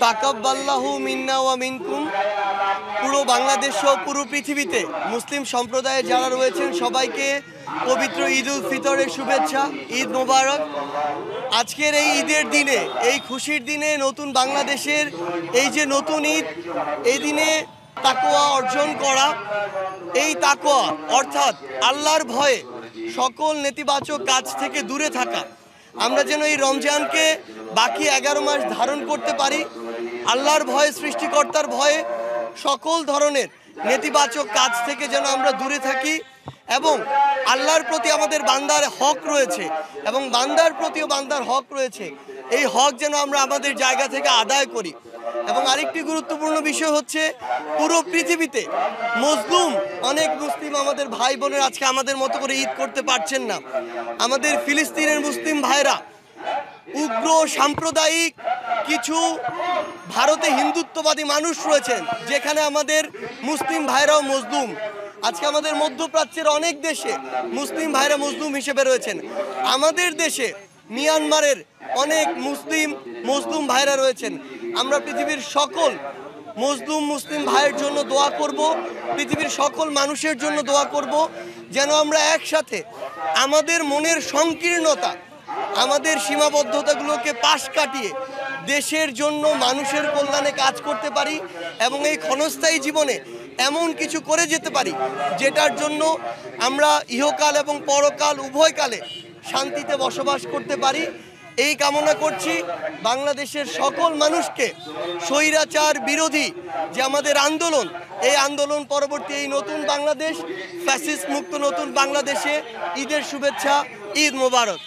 তাকাব্বাল্লাহু মিন্না ওয়া মিনকুম। পুরো বাংলাদেশ সহ পুরো পৃথিবীতে মুসলিম সম্প্রদায়ে যারা রয়েছেন সবাইকে পবিত্র ঈদ উল ফিতরের শুভেচ্ছা। ঈদ মোবারক। আজকের এই ঈদের দিনে, এই খুশির দিনে, নতুন বাংলাদেশের এই যে নতুন ঈদ, এই দিনে তাকওয়া অর্জন করা, এই তাকওয়া অর্থাৎ আল্লাহর ভয়ে সকল নেতিবাচক কাজ থেকে দূরে থাকা, আমরা যেন এই রমজানকে বাকি 11 মাস ধারণ করতে পারি। আল্লাহর ভয়ে, সৃষ্টিকর্তার ভয়ে সকল ধরনের নেতিবাচক কাজ থেকে যেন আমরা দূরে থাকি এবং আল্লাহর প্রতি আমাদের বান্দার হক রয়েছে এবং বান্দার প্রতিও বান্দার হক রয়েছে, এই হক যেন আমরা আমাদের জায়গা থেকে আদায় করি। এবং আরেকটি গুরুত্বপূর্ণ বিষয় হচ্ছে, পুরো পৃথিবীতে মজলুম অনেক মুসলিম আমাদের ভাই বোনের আজকে আমাদের মতো করে ঈদ করতে পারছেন না। আমাদের ফিলিস্তিনের মুসলিম ভাইরা, উগ্র সাম্প্রদায়িক কিছু ভারতে হিন্দুত্ববাদী মানুষ রয়েছেন, যেখানে আমাদের মুসলিম ভাইরাও মজলুম। আজকে আমাদের মধ্যপ্রাচ্যের অনেক দেশে মুসলিম ভাইরা মজলুম হিসেবে রয়েছেন। আমাদের দেশে মিয়ানমারের অনেক মজলুম ভাইরা রয়েছেন। আমরা পৃথিবীর সকল মজলুম মুসলিম ভাইয়ের জন্য দোয়া করব, পৃথিবীর সকল মানুষের জন্য দোয়া করব, যেন আমরা একসাথে আমাদের মনের সংকীর্ণতা, আমাদের সীমাবদ্ধতাগুলোকে পাশ কাটিয়ে দেশের জন্য, মানুষের কল্যাণে কাজ করতে পারি এবং এই ক্ষণস্থায়ী জীবনে এমন কিছু করে যেতে পারি যেটার জন্য আমরা ইহকাল এবং পরকাল উভয় কালে শান্তিতে বসবাস করতে পারি। এই কামনা করছি। বাংলাদেশের সকল মানুষকে স্বৈরাচার বিরোধী যে আমাদের আন্দোলন, এই আন্দোলন পরবর্তী এই নতুন বাংলাদেশ, ফ্যাসিস্ট মুক্ত নতুন বাংলাদেশে ঈদের শুভেচ্ছা। ঈদ মোবারক।